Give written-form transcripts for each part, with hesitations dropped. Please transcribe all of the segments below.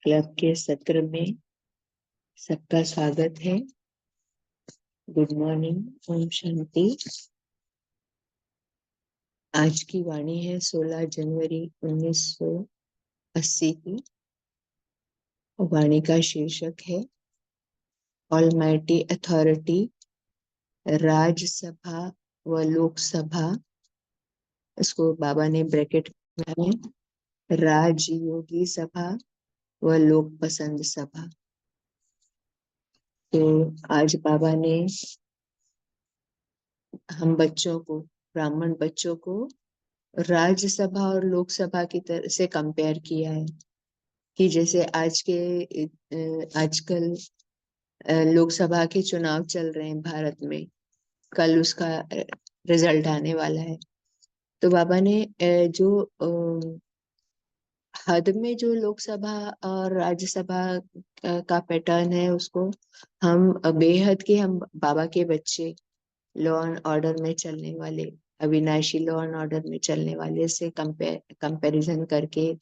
Club के सत्र में सबका स्वागत है। Good morning, Om Shanti. आज की वाणी है 16 जनवरी 1980 की। वाणी का शीर्षक है ऑलमाइटी अथॉरिटी, राज्यसभा व लोकसभा। इसको बाबा ने ब्रैकेट में राजयोगी सभा व लोक पसंद सभा। तो आज बाबा ने हम बच्चों को, ब्राह्मण बच्चों को राज्यसभा और लोकसभा की तरह से कंपेयर किया है कि जैसे आजकल लोकसभा के चुनाव चल रहे हैं भारत में, कल उसका रिजल्ट आने वाला है। तो बाबा ने जो हद में जो लोकसभा और राज्यसभा का पैटर्न है, उसको हम बेहद के, हम बाबा के बच्चे लॉ एंड ऑर्डर में चलने वाले, अविनाशी लॉ एंड ऑर्डर में चलने वाले से कंपैरिजन करके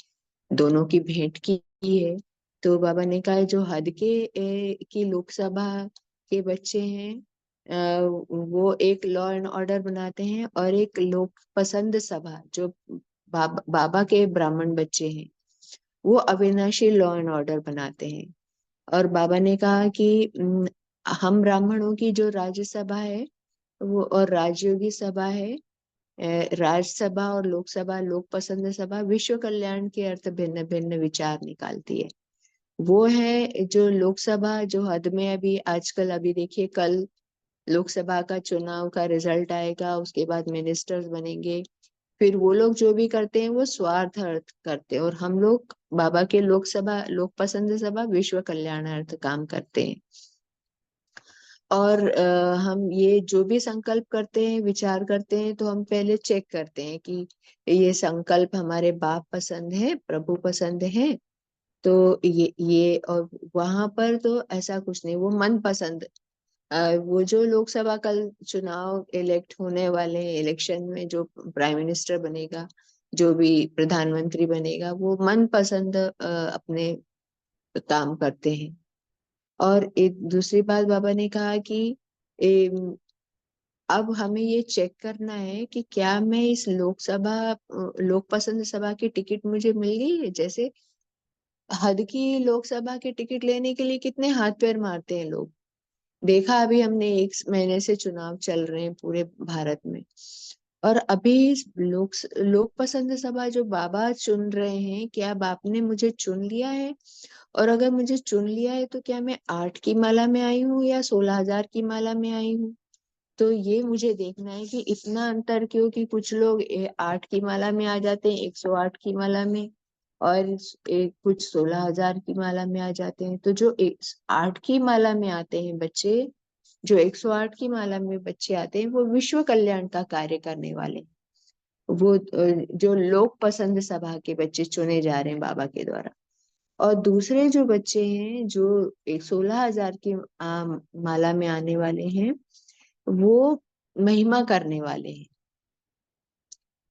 दोनों की भेंट की है। तो बाबा ने कहा जो हद के की लोकसभा के बच्चे हैं, वो एक लॉ एंड ऑर्डर बनाते हैं, और एक लोक पसंद सभा जो बाबा के ब्राह्मण बच्चे हैं, वो अविनाशी लॉ एंड ऑर्डर बनाते हैं। और बाबा ने कहा कि हम ब्राह्मणों की जो राज्यसभा है वो और राजयोगी सभा है, राज्यसभा और लोकसभा, लोक पसंद सभा, विश्व कल्याण के अर्थ भिन्न भिन्न विचार निकालती है। वो है जो लोकसभा जो हद में अभी आजकल, अभी देखिए कल लोकसभा का चुनाव का रिजल्ट आएगा, उसके बाद मिनिस्टर्स बनेंगे, फिर वो लोग जो भी करते हैं वो स्वार्थ अर्थ करते हैं, और हम लोग बाबा के लोकसभा लोक पसंद सभा विश्व कल्याण अर्थ काम करते हैं। और हम ये जो भी संकल्प करते हैं, विचार करते हैं, तो हम पहले चेक करते हैं कि ये संकल्प हमारे बाप पसंद है, प्रभु पसंद है। तो ये और वहां पर तो ऐसा कुछ नहीं, वो मन पसंद। वो जो लोकसभा कल चुनाव इलेक्ट होने वाले हैं, इलेक्शन में जो प्राइम मिनिस्टर बनेगा, जो भी प्रधानमंत्री बनेगा, वो मन पसंद अपने काम करते हैं। और एक दूसरी बात बाबा ने कहा कि अब हमें ये चेक करना है कि क्या मैं इस लोकसभा लोक पसंद सभा की टिकट मुझे मिल गई है। जैसे हद की लोकसभा के टिकट लेने के लिए कितने हाथ पैर मारते हैं लोग। देखा अभी हमने, 1 महीने से चुनाव चल रहे हैं पूरे भारत में, और अभी लोक पसंद सभा जो बाबा चुन रहे हैं, क्या बाप ने मुझे चुन लिया है? और अगर मुझे चुन लिया है तो क्या मैं 8 की माला में आई हूँ या 16,000 की माला में आई हूँ? तो ये मुझे देखना है कि इतना अंतर क्यों, कि कुछ लोग 8 की माला में आ जाते हैं, 108 की माला में, और कुछ 16,000 की माला में आ जाते हैं। तो जो 8 की माला में आते हैं बच्चे, जो 108 की माला में बच्चे आते हैं, वो विश्व कल्याण का कार्य करने वाले, वो जो लोक पसंद सभा के बच्चे चुने जा रहे हैं बाबा के द्वारा। और दूसरे जो बच्चे हैं जो 16,000 की माला में आने वाले हैं, वो महिमा करने वाले हैं।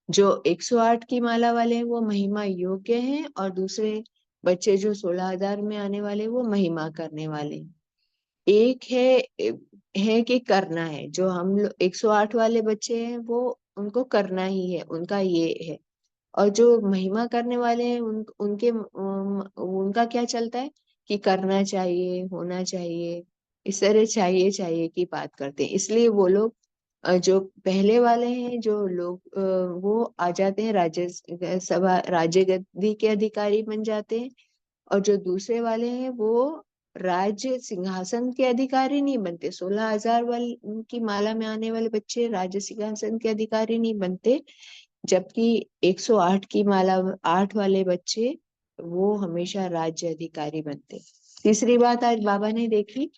जो 108 की माला वाले हैं वो महिमा योग्य हैं, और दूसरे बच्चे जो 16,000 में आने वाले वो महिमा करने वाले हैं। एक है कि करना है, जो हम लोग 108 वाले बच्चे हैं वो उनको करना ही है, उनका ये है। और जो महिमा करने वाले हैं उनका क्या चलता है कि करना चाहिए, होना चाहिए, इस तरह चाहिए चाहिए की बात करते हैं। इसलिए वो लोग जो पहले वाले हैं, जो लोग वो आ जाते हैं राज्य सभा, राज्य गद्दी के अधिकारी बन जाते हैं। और जो दूसरे वाले हैं वो राज्य सिंहासन के अधिकारी नहीं बनते। 16,000 वाली की माला में आने वाले बच्चे राज्य सिंहासन के अधिकारी नहीं बनते, जबकि 108 की माला 8 वाले बच्चे वो हमेशा राज्य अधिकारी बनते। तीसरी बात आज बाबा ने देखी,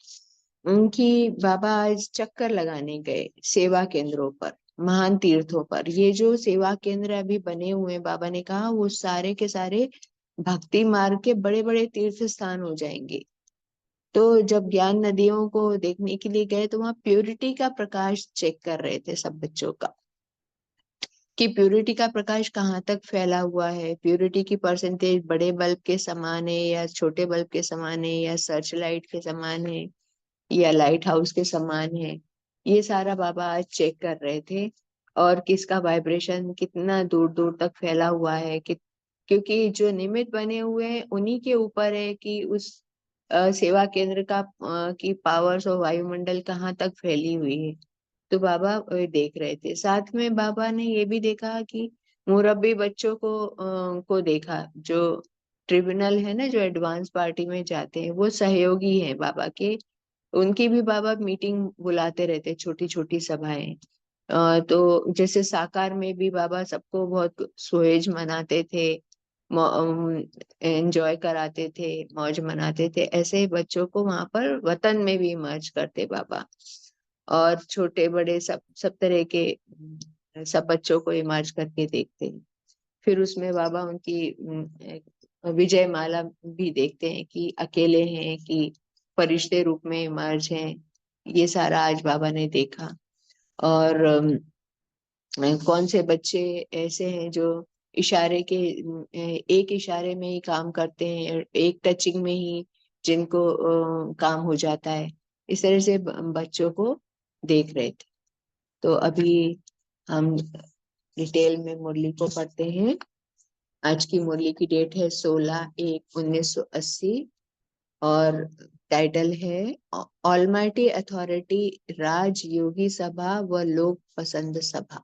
उनकी बाबा आज चक्कर लगाने गए सेवा केंद्रों पर, महान तीर्थों पर। ये जो सेवा केंद्र अभी बने हुए हैं, बाबा ने कहा वो सारे के सारे भक्ति मार्ग के बड़े बड़े तीर्थ स्थान हो जाएंगे। तो जब ज्ञान नदियों को देखने के लिए गए, तो वहां प्योरिटी का प्रकाश चेक कर रहे थे सब बच्चों का। कि प्यूरिटी का प्रकाश कहाँ तक फैला हुआ है, प्यूरिटी की परसेंटेज बड़े बल्ब के समान है या छोटे बल्ब के समान है या सर्च लाइट के समान है या लाइट हाउस के समान है। ये सारा बाबा आज चेक कर रहे थे। और किसका वाइब्रेशन कितना दूर दूर तक फैला हुआ है कि, क्योंकि जो निमित्त बने हुए हैं उन्हीं के ऊपर है कि उस सेवा केंद्र का की पावर्स और वायुमंडल कहाँ तक फैली हुई है। तो बाबा देख रहे थे। साथ में बाबा ने ये भी देखा कि मुरब्बी बच्चों को देखा, जो ट्रिब्यूनल है ना, जो एडवांस पार्टी में जाते हैं, वो सहयोगी हैं बाबा के। उनकी भी बाबा मीटिंग बुलाते रहते, छोटी छोटी सभाएं। तो जैसे साकार में भी बाबा सबको बहुत सुहेज मनाते थे, एंजॉय कराते थे, मौज मनाते थे। ऐसे ही बच्चों को वहां पर वतन में भी मर्ज करते बाबा। और छोटे बड़े सब तरह के सब बच्चों को इमर्ज करके देखते हैं। फिर उसमें बाबा उनकी विजय माला भी देखते हैं कि अकेले हैं कि फरिश्ते रूप में इमर्ज हैं। ये सारा आज बाबा ने देखा। और कौन से बच्चे ऐसे हैं जो इशारे के एक इशारे में ही काम करते हैं, एक टचिंग में ही जिनको काम हो जाता है। इस तरह से बच्चों को देख रहे थे। तो अभी हम डिटेल में मुरली को पढ़ते हैं। आज की मुरली की डेट है 16/1/1980 और टाइटल है ऑलमाइटी अथॉरिटी राज योगी सभा व लोक पसंद सभा।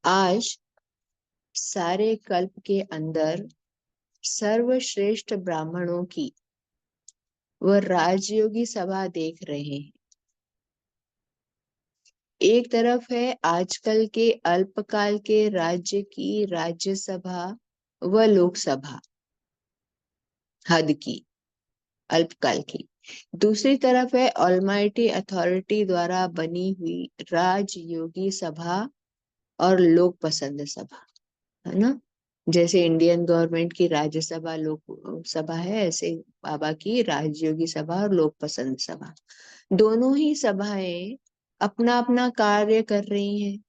आज सारे कल्प के अंदर सर्वश्रेष्ठ ब्राह्मणों की वह राजयोगी सभा देख रहे हैं। एक तरफ है आजकल के अल्पकाल के राज्य की राज्यसभा व लोकसभा, हद की अल्पकाल की। दूसरी तरफ है ऑलमाइटी अथॉरिटी द्वारा बनी हुई राजयोगी सभा और लोक पसंद सभा, है ना। जैसे इंडियन गवर्नमेंट की राज्यसभा लोक सभा है, ऐसे बाबा की राजयोगी सभा और लोक पसंद सभा। दोनों ही सभाएं अपना अपना कार्य कर रही हैं।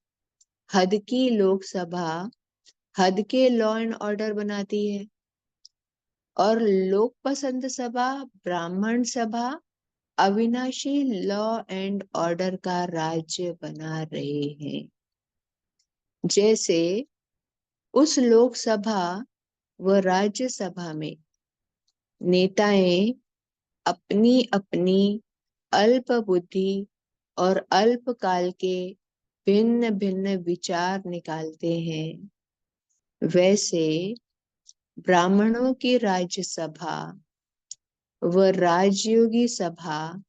हद की लोकसभा हद के लॉ एंड ऑर्डर बनाती है और लोक पसंद सभा ब्राह्मण सभा अविनाशी लॉ एंड ऑर्डर का राज्य बना रहे हैं। जैसे उस लोकसभा व राज्यसभा में नेताएं अपनी अपनी अल्प बुद्धि और अल्पकाल के भिन्न भिन्न विचार निकालते हैं, वैसे ब्राह्मणों की राज्यसभा व राजयोगी सभा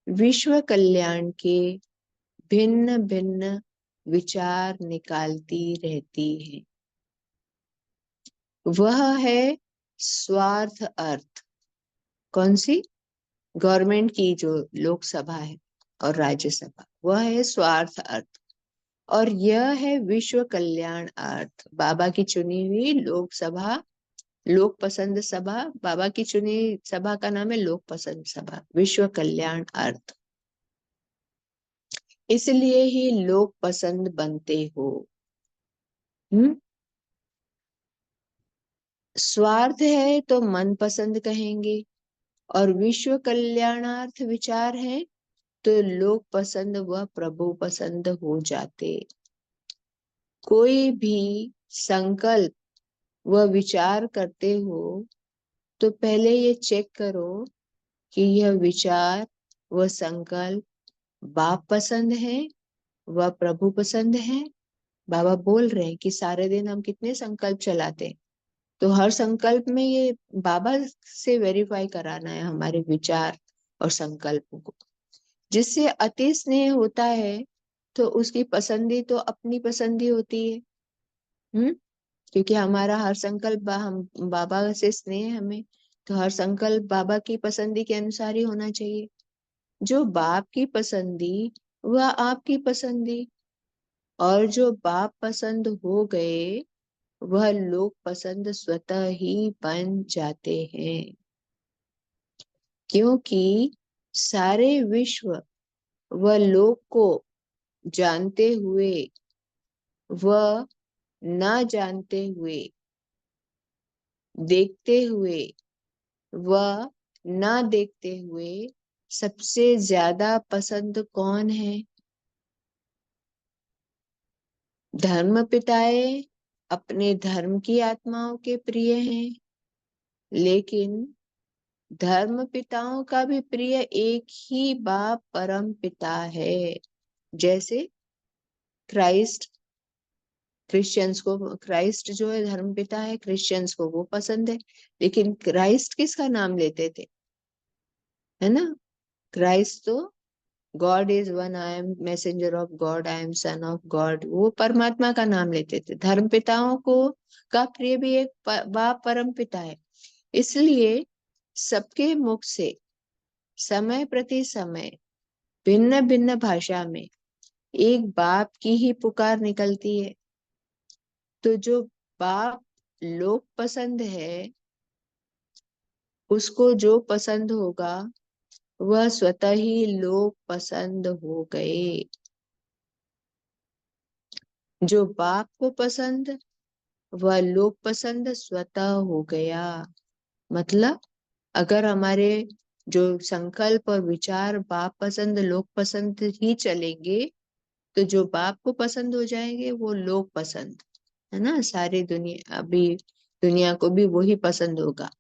विश्व कल्याण के भिन्न भिन्न विचार निकालती रहती है। वह है स्वार्थ अर्थ। कौन सी? गवर्नमेंट की जो लोकसभा है और राज्यसभा, वह है स्वार्थ अर्थ। और यह है विश्व कल्याण अर्थ। बाबा की चुनी हुई लोकसभा, लोक पसंद सभा, बाबा की चुनी सभा का नाम है लोक पसंद सभा, विश्व कल्याण अर्थ। इसलिए ही लोग पसंद बनते हो। हम्म। स्वार्थ है तो मन पसंद कहेंगे, और विश्व कल्याणार्थ विचार है तो लोग पसंद व प्रभु पसंद हो जाते। कोई भी संकल्प व विचार करते हो तो पहले ये चेक करो कि यह विचार व संकल्प बाप पसंद है व प्रभु पसंद है। बाबा बोल रहे हैं कि सारे दिन हम कितने संकल्प चलाते हैं, तो हर संकल्प में ये बाबा से वेरीफाई कराना है हमारे विचार और संकल्पों को। जिससे अति स्नेह होता है तो उसकी पसंदी तो अपनी पसंदी होती है। क्योंकि हमारा हर संकल्प हम बाबा से स्नेह है हमें, तो हर संकल्प बाबा की पसंदी के अनुसार ही होना चाहिए। जो बाप की पसंदी वह आपकी पसंदी, और जो बाप पसंद हो गए वह लोग पसंद स्वतः ही बन जाते हैं। क्योंकि सारे विश्व व लोक को जानते हुए वह न जानते हुए, देखते हुए, वह न देखते हुए सबसे ज्यादा पसंद कौन है? धर्म पिताएं अपने धर्म की आत्माओं के प्रिय हैं, लेकिन धर्म पिताओं का भी प्रिय एक ही बाप परम पिता है। जैसे क्राइस्ट, क्रिश्चियंस को क्राइस्ट जो है धर्म पिता है, क्रिश्चियंस को वो पसंद है। लेकिन क्राइस्ट किसका नाम लेते थे, है ना? क्राइस्ट तो God is one, I am messenger of God, I am son of God, वो परमात्मा का नाम लेते थे। धर्म पिताओं को का प्रिय भी एक बाप परम पिता है। इसलिए सबके मुख से समय प्रति समय भिन्न भिन्न भाषा में एक बाप की ही पुकार निकलती है। तो जो बाप लोक पसंद है, उसको जो पसंद होगा वह स्वतः ही लोक पसंद हो गए। जो बाप को पसंद, वह लोक पसंद स्वतः हो गया। मतलब अगर हमारे जो संकल्प और विचार बाप पसंद लोक पसंद ही चलेंगे, तो जो बाप को पसंद हो जाएंगे वो लोक पसंद, है ना? सारी दुनिया, अभी दुनिया को भी वही पसंद होगा।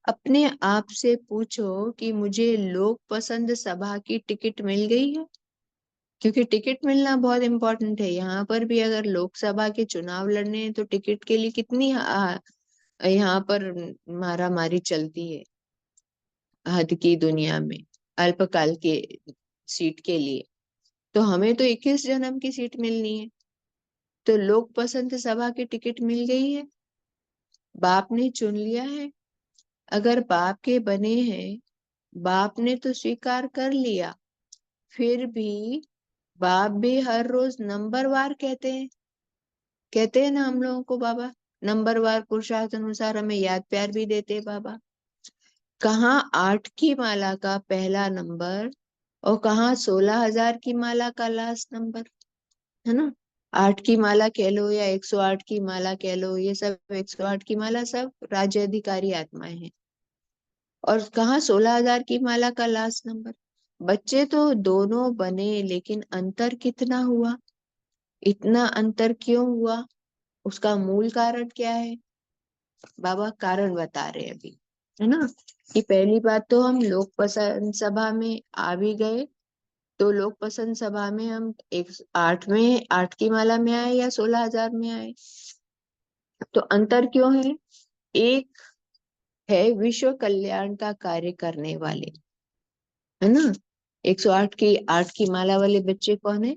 अपने आप से पूछो कि मुझे लोक पसंद सभा की टिकट मिल गई है? क्योंकि टिकट मिलना बहुत इम्पोर्टेंट है। यहाँ पर भी अगर लोकसभा के चुनाव लड़ने हैं तो टिकट के लिए कितनी यहाँ पर मारा मारी चलती है हद की दुनिया में, अल्पकाल के सीट के लिए। तो हमें तो 21 जन्म की सीट मिलनी है। तो लोक पसंद सभा की टिकट मिल गई है, बाप ने चुन लिया है। अगर बाप के बने हैं, बाप ने तो स्वीकार कर लिया, फिर भी बाप भी हर रोज नंबरवार कहते हैं ना हम लोगों को बाबा, नंबरवार पुरुषार्थ अनुसार हमें याद प्यार भी देते हैं बाबा। कहाँ 8 की माला का पहला नंबर और कहाँ 16,000 की माला का लास्ट नंबर, है ना? 8 की माला कह लो या 108 की माला कह लो, ये सब 108 की माला सब राज्य अधिकारी आत्माएं हैं। और कहाँ 16,000 की माला का लास्ट नंबर। बच्चे तो दोनों बने, लेकिन अंतर कितना हुआ? इतना अंतर क्यों हुआ? उसका मूल कारण क्या है? बाबा कारण बता रहे हैं अभी, है ना? कि पहली बात तो हम लोक पसंद सभा में आ भी गए। तो लोक पसंद सभा में हम 108 में 8 की माला में आए या 16,000 में आए? तो अंतर क्यों है? एक है विश्व कल्याण का कार्य करने वाले, है ना? 108 की 8 की माला वाले बच्चे कौन है?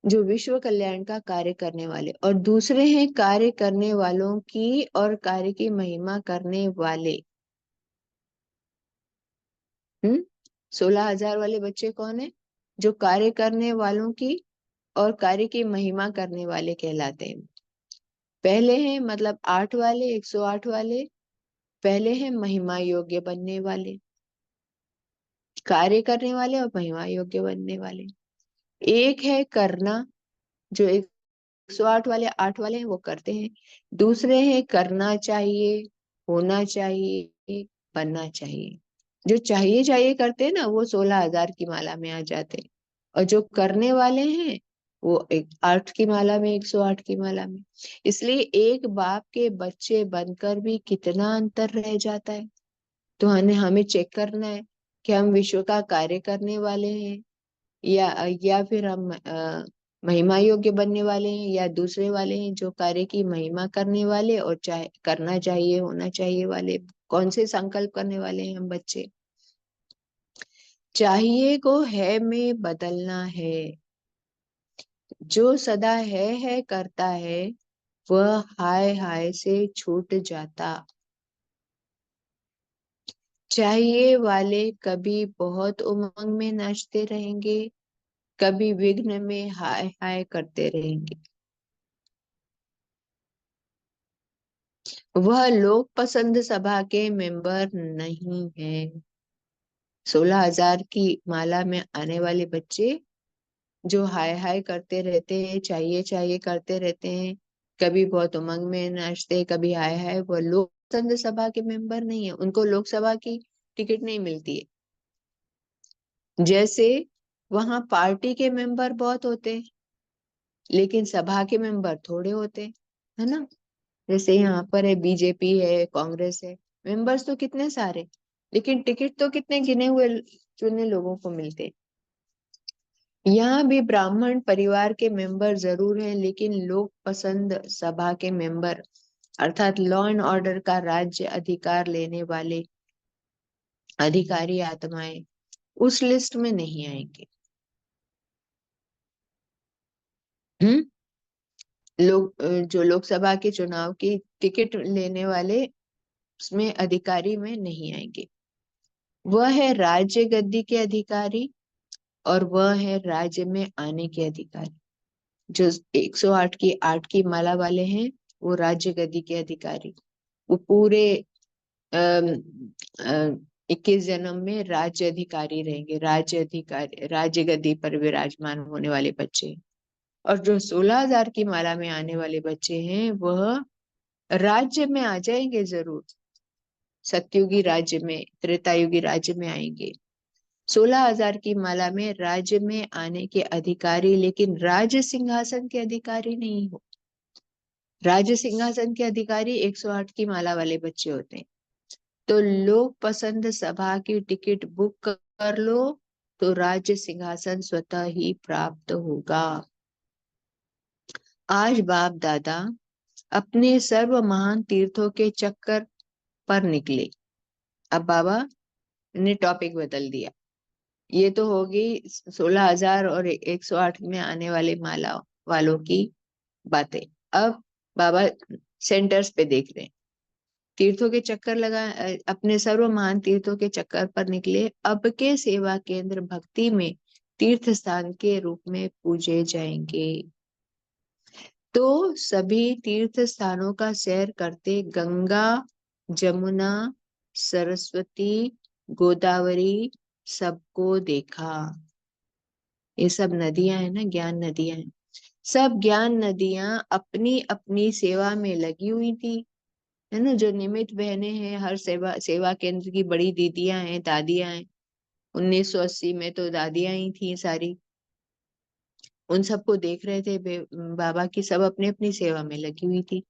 जो विश्व कल्याण का कार्य करने वाले। और दूसरे हैं कार्य करने वालों की और कार्य की महिमा करने वाले। 16,000 वाले बच्चे कौन है? जो कार्य करने वालों की और कार्य की महिमा करने वाले कहलाते हैं। पहले हैं मतलब 8 वाले, 108 वाले पहले हैं महिमा योग्य बनने वाले, कार्य करने वाले और महिमा योग्य बनने वाले। एक है करना, जो 108 वाले 8 वाले हैं वो करते हैं। दूसरे हैं करना चाहिए, होना चाहिए, बनना चाहिए। जो चाहिए चाहिए करते हैं ना, वो 16,000 की माला में आ जाते हैं। और जो करने वाले हैं वो 8 की माला में, 108 की माला में। इसलिए एक बाप के बच्चे बनकर भी कितना अंतर रह जाता है। तो हमें हमें चेक करना है कि हम विश्व का कार्य करने वाले हैं या फिर हम महिमा योग्य बनने वाले हैं, या दूसरे वाले हैं जो कार्य की महिमा करने वाले और चाहे करना चाहिए होना चाहिए वाले। कौन से संकल्प करने वाले हैं हम बच्चे? चाहिए को है में बदलना है। जो सदा है करता है, वह हाय हाय से छूट जाता। चाहिए वाले कभी बहुत उमंग में नाचते रहेंगे, कभी विघ्न में हाय हाय करते रहेंगे। वह लोक पसंद सभा के मेंबर नहीं है। 16,000 की माला में आने वाले बच्चे जो हाय हाय करते रहते हैं, चाहिए चाहिए करते रहते हैं, कभी बहुत उमंग में नाचते, कभी हाय हाय, वो लोकसभा सभा के मेंबर नहीं है, उनको लोकसभा की टिकट नहीं मिलती है। जैसे वहां पार्टी के मेंबर बहुत होते हैं, लेकिन सभा के मेंबर थोड़े होते हैं, है ना। जैसे यहाँ पर है, बीजेपी है, कांग्रेस है, मेंबर्स तो कितने सारे, लेकिन टिकट तो कितने गिने हुए चुने लोगों को मिलते हैं। यहाँ भी ब्राह्मण परिवार के मेंबर जरूर हैं, लेकिन लोक पसंद सभा के मेंबर, अर्थात लॉ एंड ऑर्डर का राज्य अधिकार लेने वाले अधिकारी आत्माएं उस लिस्ट में नहीं आएंगे। हम्म। जो लोकसभा के चुनाव की टिकट लेने वाले उसमें अधिकारी में नहीं आएंगे। वह है राज्य गद्दी के अधिकारी, और वह है राज्य में आने के अधिकारी। जो 108 की 8 की माला वाले हैं, वो राज्य गद्दी के अधिकारी, वो पूरे 21 जन्म में राज्य अधिकारी रहेंगे, राज्य अधिकारी, राज्य गद्दी पर विराजमान होने वाले बच्चे। और जो 16,000 की माला में आने वाले बच्चे हैं, वह राज्य में आ जाएंगे जरूर, सतयुगी राज्य में, त्रेतायुगी राज्य में आएंगे। 16,000 की माला में राज्य में आने के अधिकारी, लेकिन राज्य सिंहासन के अधिकारी नहीं हो। राज्य सिंहासन के अधिकारी 108 की माला वाले बच्चे होते हैं। तो लोक पसंद सभा की टिकट बुक कर लो, तो राज्य सिंहासन स्वतः ही प्राप्त होगा। आज बाप दादा अपने सर्व महान तीर्थों के चक्कर पर निकले। अब बाबा ने टॉपिक बदल दिया। ये तो होगी 16,000 और 108 में आने वाले माला वालों की बातें। अब बाबा सेंटर्स पे देख रहे हैं। तीर्थों के चक्कर लगा, अपने सर्व महान तीर्थों के चक्कर पर निकले। अब के सेवा केंद्र भक्ति में तीर्थ स्थान के रूप में पूजे जाएंगे। तो सभी तीर्थ स्थानों का सैर करते गंगा, जमुना, सरस्वती, गोदावरी सबको देखा। ये सब नदियां हैं ना, ज्ञान नदियां हैं। सब ज्ञान नदियां अपनी अपनी सेवा में लगी हुई थी, है ना। जो निमित्त बहनें हैं, हर सेवा सेवा केंद्र की बड़ी दीदियां हैं, दादियां हैं। 1980 में तो दादियां ही थी सारी। उन सबको देख रहे थे बाबा की, सब अपने अपनी सेवा में लगी हुई थी।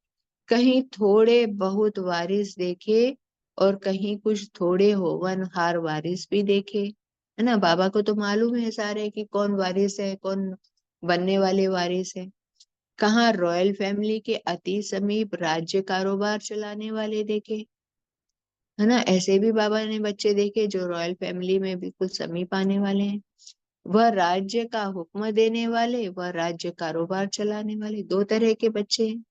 कहीं थोड़े बहुत वारिस देखे, और कहीं कुछ थोड़े होनहार वारिस भी देखे, है ना। बाबा को तो मालूम है सारे कि कौन वारिस है, कौन बनने वाले वारिस है। कहाँ रॉयल फैमिली के अति समीप राज्य कारोबार चलाने वाले देखे, है ना। ऐसे भी बाबा ने बच्चे देखे जो रॉयल फैमिली में बिल्कुल समीप आने वाले हैं। वह राज्य का हुक्म देने वाले, वह राज्य कारोबार चलाने वाले, दो तरह के बच्चे हैं।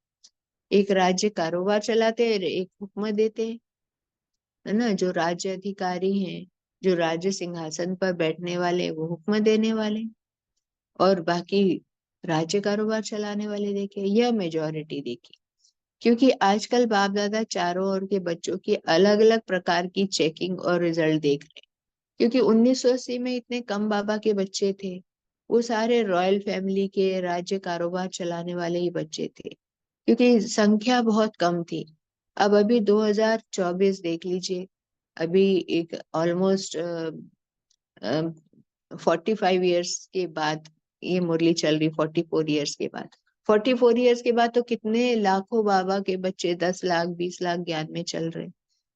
एक राज्य कारोबार चलाते हैं, एक हुक्म देते हैं, है ना। जो राज्य अधिकारी हैं, जो राज्य सिंहासन पर बैठने वाले, वो हुक्म देने वाले, और बाकी राज्य कारोबार चलाने वाले देखे। यह मेजोरिटी देखी। क्योंकि आजकल बाप दादा चारों ओर के बच्चों की अलग अलग प्रकार की चेकिंग और रिजल्ट देख रहे हैं। क्योंकि 1980 में इतने कम बाबा के बच्चे थे, वो सारे रॉयल फैमिली के राज्य कारोबार चलाने वाले ही बच्चे थे, क्योंकि संख्या बहुत कम थी। अब अभी 2024 देख लीजिए, अभी एक ऑलमोस्ट 45 ईयर्स के बाद ये मुरली चल रही, 44 ईयर्स के बाद, 44 ईयर्स के बाद तो कितने लाखों बाबा के बच्चे, 10 लाख 20 लाख ज्ञान में चल रहे।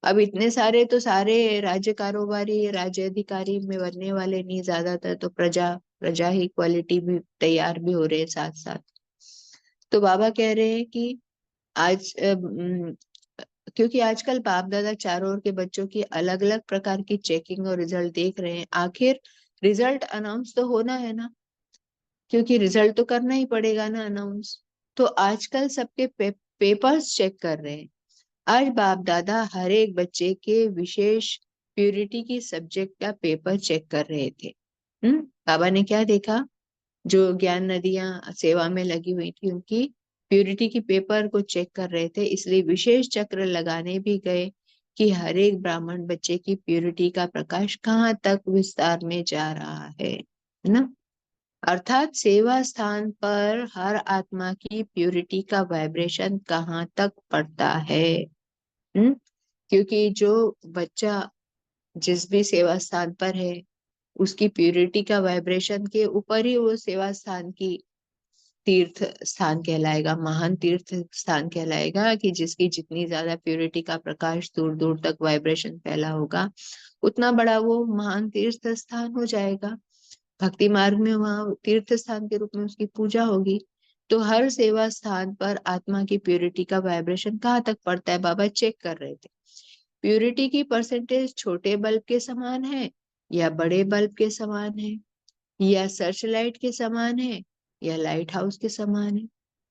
अब इतने सारे तो सारे राज्य कारोबारी, राज्य अधिकारी में बनने वाले नहीं, ज्यादातर तो प्रजा प्रजा ही क्वालिटी भी तैयार भी हो रहे हैं साथ साथ। तो बाबा कह रहे हैं कि आज क्योंकि आजकल बाप दादा चारों ओर के बच्चों की अलग अलग प्रकार की चेकिंग और रिजल्ट देख रहे हैं। आखिर रिजल्ट अनाउंस तो होना है ना, क्योंकि रिजल्ट तो करना ही पड़ेगा ना अनाउंस। तो आजकल सबके पेपर्स चेक कर रहे हैं। आज बाप दादा हर एक बच्चे के विशेष प्यूरिटी की सब्जेक्ट का पेपर चेक कर रहे थे। बाबा ने क्या देखा, जो ज्ञान नदियां सेवा में लगी हुई थी उनकी प्यूरिटी की पेपर को चेक कर रहे थे, इसलिए विशेष चक्र लगाने भी गए कि हर एक ब्राह्मण बच्चे की प्यूरिटी का प्रकाश कहाँ तक विस्तार में जा रहा है ना। अर्थात सेवा स्थान पर हर आत्मा की प्यूरिटी का वाइब्रेशन कहाँ तक पड़ता है। हम्म क्योंकि जो बच्चा जिस भी सेवा स्थान पर है, उसकी प्यूरिटी का वाइब्रेशन के ऊपर ही वो सेवा स्थान की तीर्थ स्थान कहलाएगा, महान तीर्थ स्थान कहलाएगा, कि जिसकी जितनी ज्यादा प्यूरिटी का प्रकाश दूर दूर तक वाइब्रेशन फैला होगा, उतना बड़ा वो महान तीर्थ स्थान हो जाएगा। भक्ति मार्ग में वहां तीर्थ स्थान के रूप में उसकी पूजा होगी। तो हर सेवा स्थान पर आत्मा की प्यूरिटी का वाइब्रेशन कहाँ तक पड़ता है, बाबा चेक कर रहे थे। प्यूरिटी की परसेंटेज छोटे बल्ब के समान है या बड़े बल्ब के समान है, या सर्च लाइट के समान है या लाइट हाउस के समान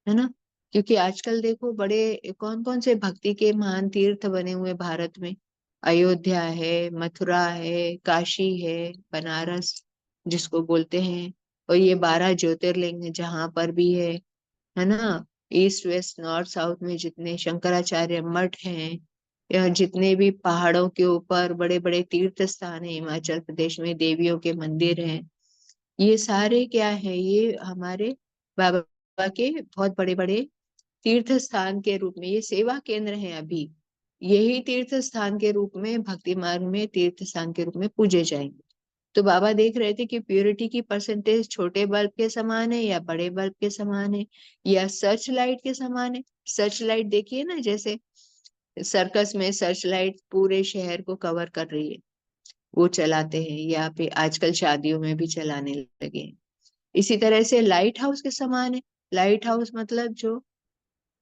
है ना। क्योंकि आजकल देखो बड़े कौन कौन से भक्ति के महान तीर्थ बने हुए भारत में। अयोध्या है, मथुरा है, काशी है, बनारस जिसको बोलते हैं, और ये 12 ज्योतिर्लिंग जहां पर भी है ना। ईस्ट वेस्ट नॉर्थ साउथ में जितने शंकराचार्य मठ हैं, या जितने भी पहाड़ों के ऊपर बड़े बड़े तीर्थ स्थान है, हिमाचल प्रदेश में देवियों के मंदिर हैं, ये सारे क्या है, ये हमारे बाबा के बहुत बड़े बड़े तीर्थ स्थान के रूप में, ये सेवा केंद्र हैं अभी। यही तीर्थ स्थान के रूप में भक्ति मार्ग में तीर्थ स्थान के रूप में पूजे जाएंगे। तो बाबा देख रहे थे कि प्यूरिटी की परसेंटेज छोटे बल्ब के समान है या बड़े बल्ब के समान है, या सर्च लाइट के समान है। सर्च लाइट देखिए ना, जैसे सर्कस में सर्च लाइट पूरे शहर को कवर कर रही है, वो चलाते हैं, या फिर आजकल शादियों में भी चलाने लगे हैं। इसी तरह से लाइट हाउस के समान है। लाइट हाउस मतलब जो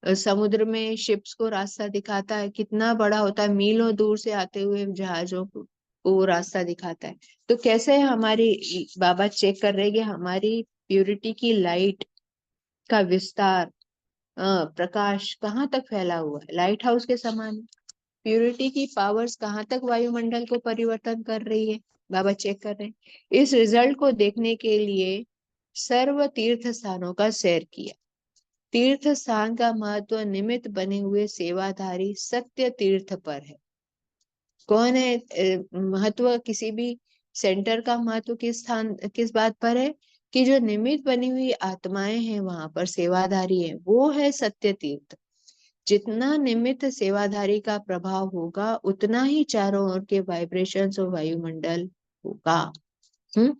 समुद्र में शिप्स को रास्ता दिखाता है, कितना बड़ा होता है, मीलों दूर से आते हुए जहाजों को वो रास्ता दिखाता है। तो कैसे हमारी, बाबा चेक कर रहे हैं कि हमारी प्यूरिटी की लाइट का विस्तार, प्रकाश कहाँ तक फैला हुआ है, लाइट हाउस के समान है। प्यूरिटी की पावर्स कहाँ तक वायुमंडल को परिवर्तन कर रही है, बाबा चेक कर रहे हैं। इस रिजल्ट को देखने के लिए सर्व तीर्थ स्थानों का सैर किया। तीर्थ स्थान का महत्व निमित्त बने हुए सेवाधारी सत्य तीर्थ पर है। कौन है महत्व किसी भी सेंटर का महत्व किस स्थान किस बात पर है, कि जो निमित्त बनी हुई आत्माएं हैं वहां पर सेवाधारी है, वो है सत्य तीर्थ। जितना निमित्त सेवाधारी का प्रभाव होगा, उतना ही चारों ओर के वाइब्रेशंस और वायुमंडल होगा। हम्म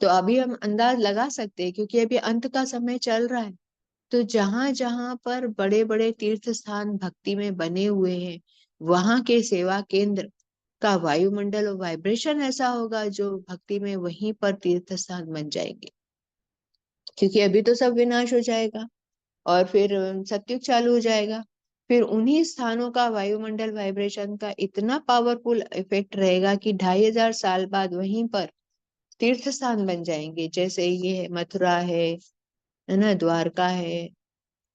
तो अभी हम अंदाज लगा सकते हैं, क्योंकि अभी अंत का समय चल रहा है। तो जहां जहां पर बड़े बड़े तीर्थ स्थान भक्ति में बने हुए हैं, वहां के सेवा केंद्र का वायुमंडल और वाइब्रेशन ऐसा होगा जो भक्ति में वहीं पर तीर्थ स्थान बन जाएंगे। क्योंकि अभी तो सब विनाश हो जाएगा, और फिर सतयुग चालू हो जाएगा। फिर उन्हीं स्थानों का वायुमंडल वाइब्रेशन का इतना पावरफुल इफेक्ट रहेगा कि 2500 साल बाद वहीं पर तीर्थ स्थान बन जाएंगे। जैसे ये है, मथुरा है ना, द्वारका है,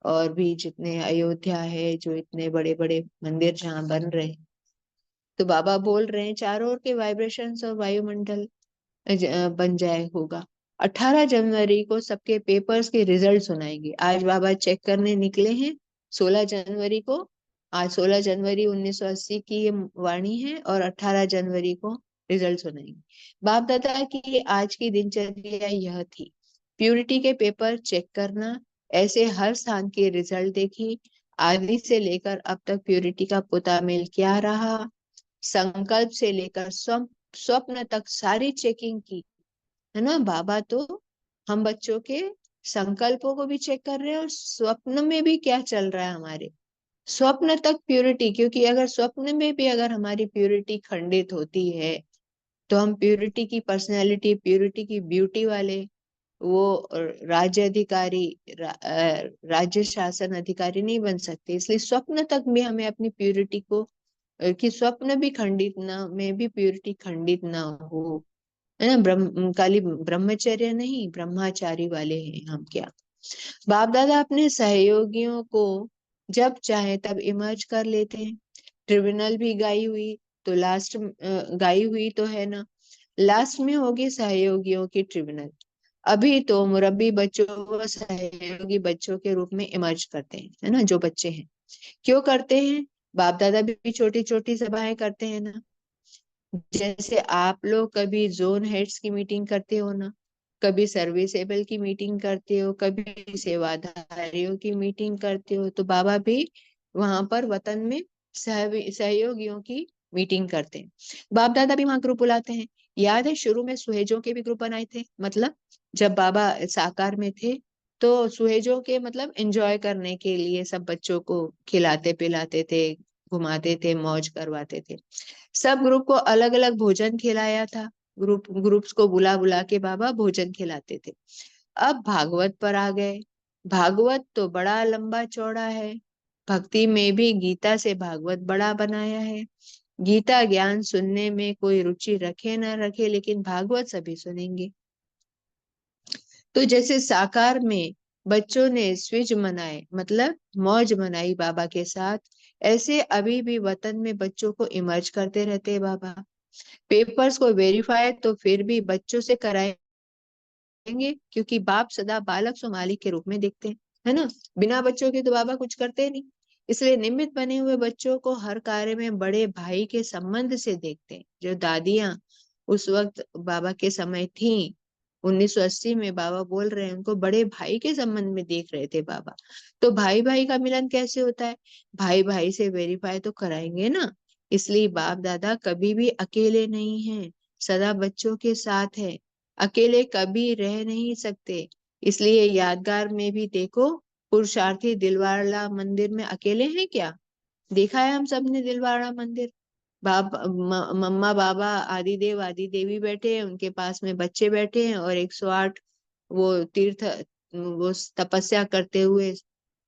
और भी जितने अयोध्या है, जो इतने बड़े बड़े मंदिर जहाँ बन रहे हैं। तो बाबा बोल रहे हैं चारों ओर के वाइब्रेशंस और वायुमंडल बन जाए होगा। 18 जनवरी को सबके पेपर्स के रिजल्ट सुनाएंगे। आज बाबा चेक करने निकले हैं 16 जनवरी को। आज 16 जनवरी 1980 की ये वाणी है, और 18 जनवरी को रिजल्ट सुनाएंगे। बाप दादा की आज की दिनचर्या यह थी, प्यूरिटी के पेपर चेक करना, ऐसे हर स्थान के रिजल्ट देखी, आदि से लेकर अब तक प्यूरिटी का पुतामेल क्या रहा, संकल्प से लेकर स्वप्न तक सारी चेकिंग की, है ना। बाबा तो हम बच्चों के संकल्पों को भी चेक कर रहे हैं, और स्वप्न में भी क्या चल रहा है हमारे, स्वप्न तक प्यूरिटी। क्योंकि अगर स्वप्न में भी अगर हमारी प्यूरिटी खंडित होती है, तो हम प्यूरिटी की पर्सनैलिटी, प्यूरिटी की ब्यूटी वाले वो राज्य अधिकारी, राज्य शासन अधिकारी नहीं बन सकते। इसलिए स्वप्न तक भी हमें अपनी प्यूरिटी को, कि स्वप्न भी खंडित ना, में भी प्यूरिटी खंडित ना हो, है ना। खाली ब्रह्मचर्य नहीं, ब्रह्मचारी वाले हैं हम क्या। बाप दादा अपने सहयोगियों को जब चाहे तब इमर्ज कर लेते हैं। ट्रिब्यूनल भी गाई हुई, तो लास्ट गाई हुई तो है ना, लास्ट में होगी सहयोगियों की ट्रिब्यूनल। अभी तो मुरब्बी बच्चों व सहयोगी बच्चों के रूप में इमर्ज करते हैं, है ना, जो बच्चे हैं। क्यों करते हैं, बाप दादा भी छोटी छोटी सभाएं करते हैं ना। जैसे आप लोग कभी जोन हेड्स की मीटिंग करते हो ना, कभी सर्विसेबल की मीटिंग करते हो, कभी सेवाधारियों की मीटिंग करते हो। तो बाबा भी वहां पर वतन में सहयोगियों की मीटिंग करते हैं। बाप दादा भी वहां ग्रुप बुलाते हैं। याद है शुरू में सुहेजों के भी ग्रुप बनाए थे, मतलब जब बाबा साकार में थे तो सुहेजों के मतलब एंजॉय करने के लिए सब बच्चों को खिलाते पिलाते थे, घुमाते थे, मौज करवाते थे। सब ग्रुप को अलग अलग भोजन खिलाया था। ग्रुप्स को बुला बुला के बाबा भोजन खिलाते थे। अब भागवत पर आ गए। भागवत तो बड़ा लंबा चौड़ा है। भक्ति में भी गीता से भागवत बड़ा बनाया है। गीता ज्ञान सुनने में कोई रुचि रखे ना रखे, लेकिन भागवत सभी सुनेंगे। तो जैसे साकार में बच्चों ने स्विज मनाए, मतलब मौज मनाई बाबा के साथ, ऐसे अभी भी वतन में बच्चों को इमर्ज करते रहते हैं बाबा। पेपर्स को वेरीफाई तो फिर भी बच्चों से कराएंगे, क्योंकि बाप सदा बालक सो मालिक के रूप में देखते हैं, है ना। बिना बच्चों के तो बाबा कुछ करते नहीं। इसलिए निमित्त बने हुए बच्चों को हर कार्य में बड़े भाई के संबंध से देखते हैं। जो दादियां उस वक्त बाबा के समय थी, 1980 में बाबा बोल रहे हैं, उनको बड़े भाई के संबंध में देख रहे थे बाबा। तो भाई भाई का मिलन कैसे होता है? भाई भाई से वेरीफाई तो कराएंगे ना। इसलिए बाप दादा कभी भी अकेले नहीं हैं, सदा बच्चों के साथ है। अकेले कभी रह नहीं सकते। इसलिए यादगार में भी देखो, पुरुषार्थी दिलवाड़ा मंदिर में अकेले हैं क्या? देखा है हम सब ने दिलवाड़ा मंदिर। मम्मा बाबा आदि देवी बैठे हैं, उनके पास में बच्चे बैठे हैं, और 108 वो तीर्थ वो तपस्या करते हुए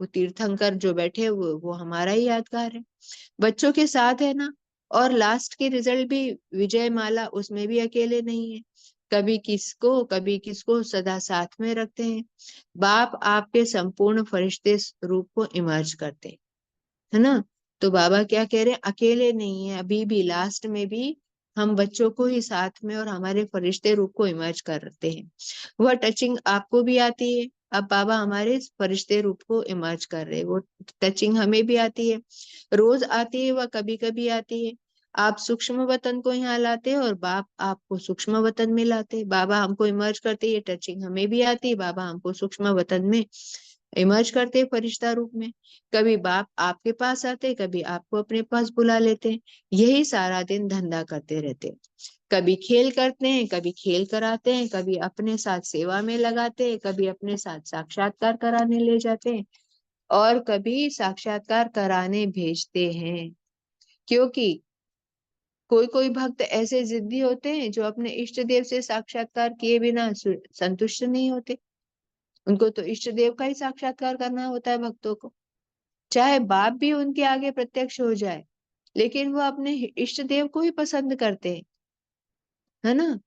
वो तीर्थंकर जो बैठे हैं, वो हमारा ही यादगार है। बच्चों के साथ है ना। और लास्ट के रिजल्ट भी विजय माला, उसमें भी अकेले नहीं है। कभी किसको सदा साथ में रखते हैं। बाप आपके संपूर्ण फरिश्ते रूप को इमर्ज करते हैं, है ना। तो बाबा क्या कह रहे हैं, अकेले नहीं है, अभी भी लास्ट में भी हम बच्चों को ही साथ में और हमारे फरिश्ते रूप को इमर्ज करते हैं। वह टचिंग आपको भी आती है। अब बाबा हमारे फरिश्ते रूप को इमर्ज कर रहे हैं, वो टचिंग हमें भी आती है। रोज आती है, वह कभी कभी आती है। आप सूक्ष्म वतन को यहाँ लाते हैं और बाप आपको सूक्ष्म वतन में लाते हैं। बाबा हमको इमर्ज करते, ये टचिंग हमें भी आती है, बाबा हमको सूक्ष्म वतन में इमर्ज करते हैं फरिश्ता रूप में। कभी बाप आपके पास आते, कभी आपको अपने पास बुला लेते हैं। यही सारा दिन धंधा करते रहते हैं। कभी खेल करते हैं, कभी खेल कराते हैं, कभी अपने साथ सेवा में लगाते हैं, कभी अपने साथ साक्षात्कार कराने ले जाते हैं, और कभी साक्षात्कार कराने भेजते हैं। क्योंकि कोई कोई भक्त ऐसे जिद्दी होते हैं जो अपने इष्ट देव से साक्षात्कार किए बिना संतुष्ट नहीं होते। उनको तो इष्ट देव का ही साक्षात्कार करना होता है भक्तों को। चाहे बाप भी उनके आगे प्रत्यक्ष हो जाए, लेकिन वो अपने इष्ट देव को ही पसंद करते हैं, है ना।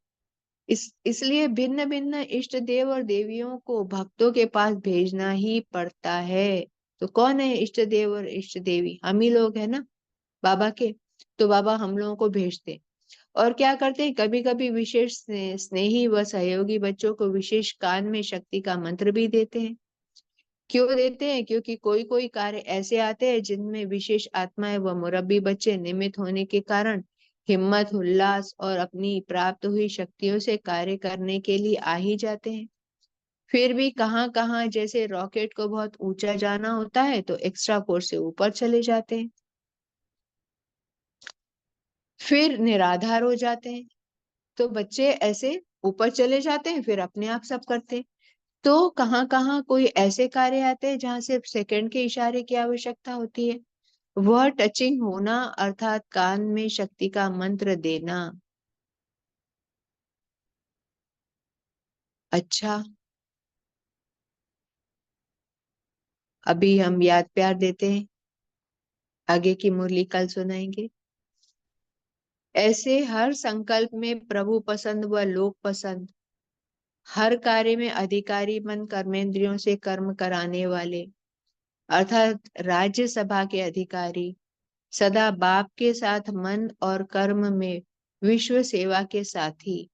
इसलिए भिन्न भिन्न इष्ट देव और देवियों को भक्तों के पास भेजना ही पड़ता है। तो कौन है इष्ट देव और इष्ट देवी? हम ही लोग है ना, बाबा के। तो बाबा हम लोगों को भेजते। और क्या करते हैं, कभी कभी विशेष स्नेही व सहयोगी बच्चों को विशेष कान में शक्ति का मंत्र भी देते हैं। क्यों देते हैं? क्योंकि कोई कोई कार्य ऐसे आते हैं जिनमें विशेष आत्माएं व मुरब्बी बच्चे निमित्त होने के कारण हिम्मत, उल्लास और अपनी प्राप्त हुई शक्तियों से कार्य करने के लिए आ ही जाते हैं। फिर भी कहाँ कहाँ, जैसे रॉकेट को बहुत ऊंचा जाना होता है तो एक्स्ट्रा फोर्स से ऊपर चले जाते हैं, फिर निराधार हो जाते हैं। तो बच्चे ऐसे ऊपर चले जाते हैं, फिर अपने आप सब करते हैं। तो कहाँ कहाँ कोई ऐसे कार्य आते हैं जहाँ सिर्फ सेकंड के इशारे की आवश्यकता होती है। वह टचिंग होना, अर्थात कान में शक्ति का मंत्र देना। अच्छा, अभी हम याद प्यार देते हैं, आगे की मुरली कल सुनाएंगे। ऐसे हर संकल्प में प्रभु पसंद व लोक पसंद, हर कार्य में अधिकारी बन कर्मेंद्रियों से कर्म कराने वाले, अर्थात राज्यसभा के अधिकारी, सदा बाप के साथ मन और कर्म में विश्व सेवा के साथी,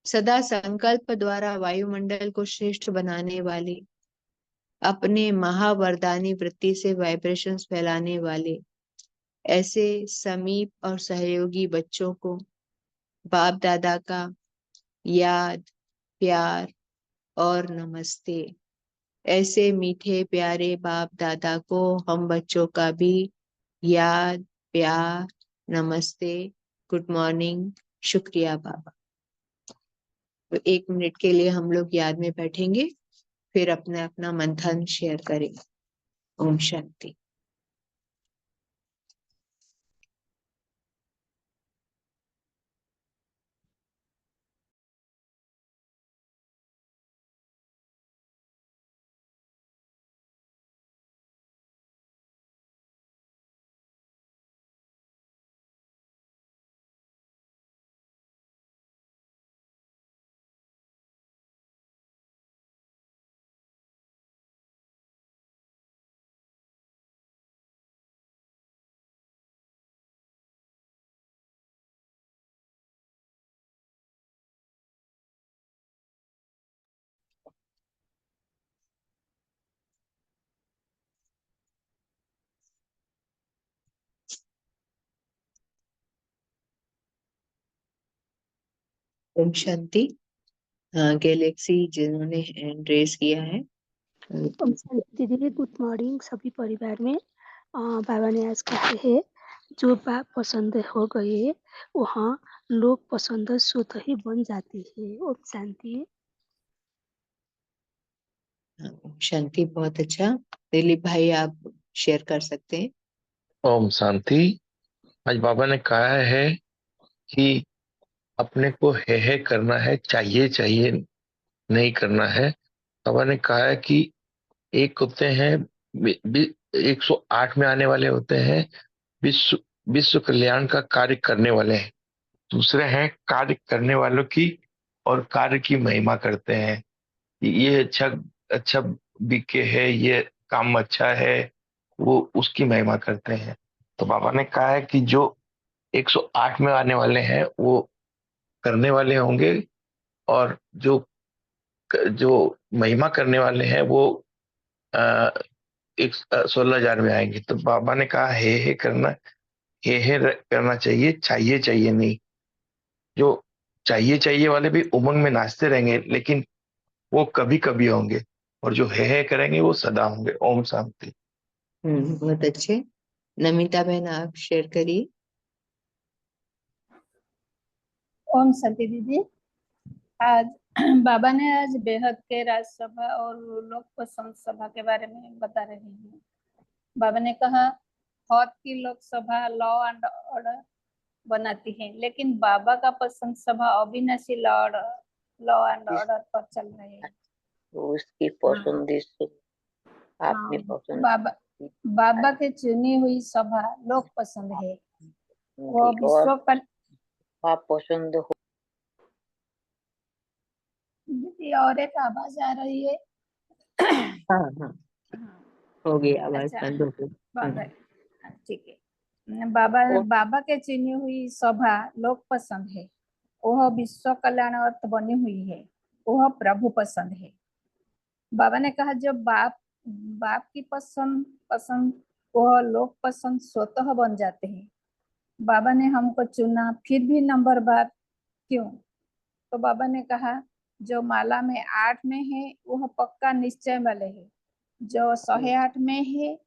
सदा संकल्प द्वारा वायुमंडल को श्रेष्ठ बनाने वाले, अपने महावरदानी वृत्ति से वाइब्रेशंस फैलाने वाले, ऐसे समीप और सहयोगी बच्चों को बाप दादा का याद, प्यार और नमस्ते। ऐसे मीठे प्यारे बाप दादा को हम बच्चों का भी याद, प्यार, नमस्ते, गुड मॉर्निंग, शुक्रिया बाबा। तो 1 मिनट के लिए हम लोग याद में बैठेंगे, फिर अपना अपना मंथन शेयर करेंगे। ओम शांति। ओम शांति। गैलेक्सी जिन्होंने हैंड रेस किया है, दीदी गुड मॉर्निंग सभी परिवार में। बाबा ने आज कहा है जो बात पसंद हो गए वहाँ लोग पसंद स्वतः ही बन जाती है। ओम शांति। ओम शांति। बहुत अच्छा। दिलीप भाई आप शेयर कर सकते हैं। ओम शांति। आज बाबा ने कहा है कि अपने को है करना है, चाहिए चाहिए नहीं करना है। बाबा ने कहा है कि एक होते हैं 108 में आने वाले होते हैं, विश्व विश्व कल्याण का कार्य करने वाले हैं। दूसरे हैं कार्य करने वालों की और कार्य की महिमा करते हैं। ये अच्छा अच्छा बीके है, ये काम अच्छा है, वो उसकी महिमा करते हैं। तो बाबा ने कहा है कि जो 108 में आने वाले हैं वो करने वाले होंगे, और जो जो महिमा करने वाले हैं वो आ, 16,000 में आएंगे। तो बाबा ने कहा है करना, करना चाहिए, चाहिए चाहिए नहीं। जो चाहिए चाहिए वाले भी उमंग में नाचते रहेंगे, लेकिन वो कभी कभी होंगे, और जो है करेंगे वो सदा होंगे। ओम शांति। बहुत अच्छे। नमिता बहन आप शेयर करिए। ओम शांति दीदी। आज बाबा ने आज बेहद के राज्यसभा और लोक पसंद सभा के बारे में बता रहे हैं। बाबा ने कहा हौद की लोकसभा लॉ एंड ऑर्डर बनाती है, लेकिन बाबा का पसंद सभा अविनाशी लॉ एंड ऑर्डर पर चल रहे हैं। उसकी पसंद आपने पसंद बाबा के चुनी हुई सभा लोक पसंद है। वो विश्व पर आप पसंद हो। दीदी और एक आवाज आ रही है। हाँ हो गई आवाज अच्छा, बंद हो गई। ठीक है। बाबा के चुनी हुई सभा लोक पसंद है। वह विश्व कल्याण अर्थ बनी हुई है। वह प्रभु पसंद है। बाबा ने कहा जो बाप की पसंद वह लोक पसंद स्वतः बन जाते हैं। बाबा ने हमको चुना, फिर भी नंबर बार क्यों? तो बाबा ने कहा जो माला में 8 में है वह पक्का निश्चय वाले है। जो 108 में है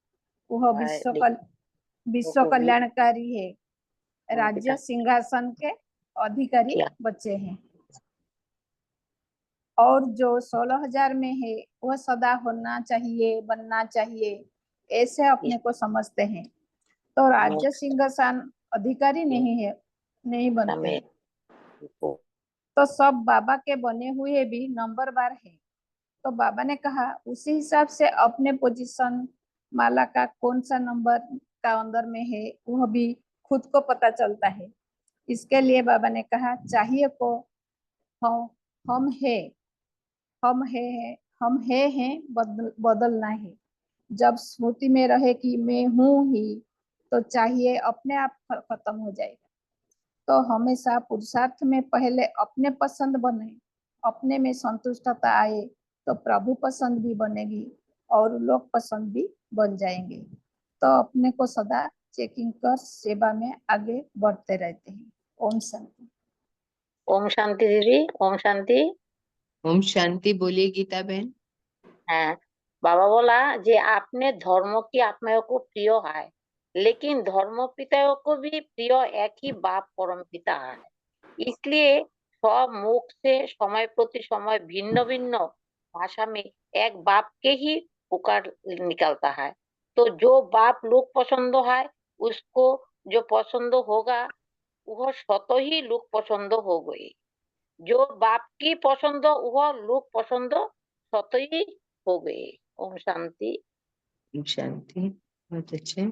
वह विश्व कल्याणकारी है। राज्य सिंहासन के अधिकारी बच्चे हैं। और जो 16,000 में है वह सदा होना चाहिए, बनना चाहिए, ऐसे अपने को समझते हैं। तो राज्य सिंहासन अधिकारी नहीं बनते। तो सब बाबा के बने हुए भी नंबर बार है। तो बाबा ने कहा उसी हिसाब से अपने पोजीशन माला का कौन सा नंबर का अंदर में है वह भी खुद को पता चलता है। इसके लिए बाबा ने कहा चाहिए को हम हैं बदलना है। जब स्मृति में रहे कि मैं हूँ ही, तो चाहिए अपने आप खत्म हो जाएगा। तो हमेशा पुरुषार्थ में पहले अपने पसंद बने, अपने में संतुष्टता आए तो प्रभु पसंद भी बनेगी और लोग पसंद भी बन जाएंगे। तो अपने को सदा चेकिंग कर सेवा में आगे बढ़ते रहते हैं। ओम शांति। ओम शांति दीदी। ओम शांति। ओम शांति। बोलिए गीता बहन। হ্যাঁ, বাবা बोला जे आपने धर्म की आत्माओं को प्रिय है, लेकिन धर्म पिताओं को भी प्रिय एक ही बाप परम पिता है। इसलिए सब मुख से समय प्रति समय भिन्न भिन्न भाषा में एक बाप के ही पुकार निकलता है। तो जो बाप लोग पसंद है, उसको जो पसंद होगा वह स्वतः ही लोग पसंद हो गए। जो बाप की पसंद वह लोग पसंद स्वतः ही हो गए। ओम शांति। ओम शांति। बहुत अच्छे।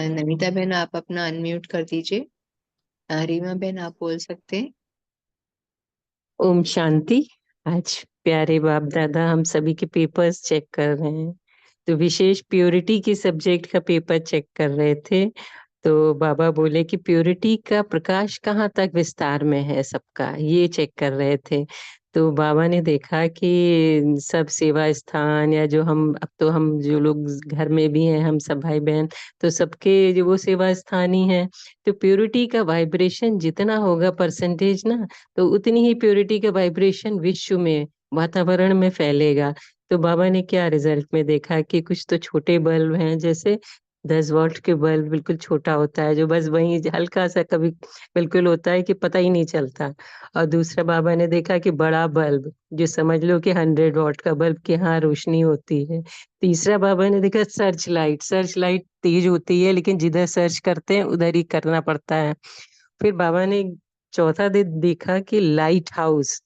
नमिता बहन आप अपना अनम्यूट कर दीजिए। रीमा बहन आप बोल सकते हैं। ओम शांति। आज प्यारे बाप दादा हम सभी के पेपर्स चेक कर रहे हैं, तो विशेष प्योरिटी के सब्जेक्ट का पेपर चेक कर रहे थे। तो बाबा बोले कि प्योरिटी का प्रकाश कहाँ तक विस्तार में है सबका, ये चेक कर रहे थे। तो बाबा ने देखा कि सब सेवा स्थान या जो हम अब तो हम जो लोग घर में भी हैं, हम सब भाई बहन, तो सबके जो वो सेवा स्थान ही हैं। तो प्योरिटी का वाइब्रेशन जितना होगा परसेंटेज ना, तो उतनी ही प्योरिटी का वाइब्रेशन विश्व में वातावरण में फैलेगा। तो बाबा ने क्या रिजल्ट में देखा कि कुछ तो छोटे बल्ब हैं, जैसे 10 वॉट के बल्ब बिल्कुल छोटा होता है, जो बस वही हल्का सा कभी बिल्कुल होता है कि पता ही नहीं चलता। और दूसरा बाबा ने देखा कि बड़ा बल्ब, जो समझ लो कि 100 वॉट का बल्ब की यहाँ रोशनी होती है। तीसरा बाबा ने देखा सर्च लाइट। सर्च लाइट तेज होती है, लेकिन जिधर सर्च करते हैं उधर ही करना पड़ता है। फिर बाबा ने चौथा दिन देखा कि लाइट हाउस।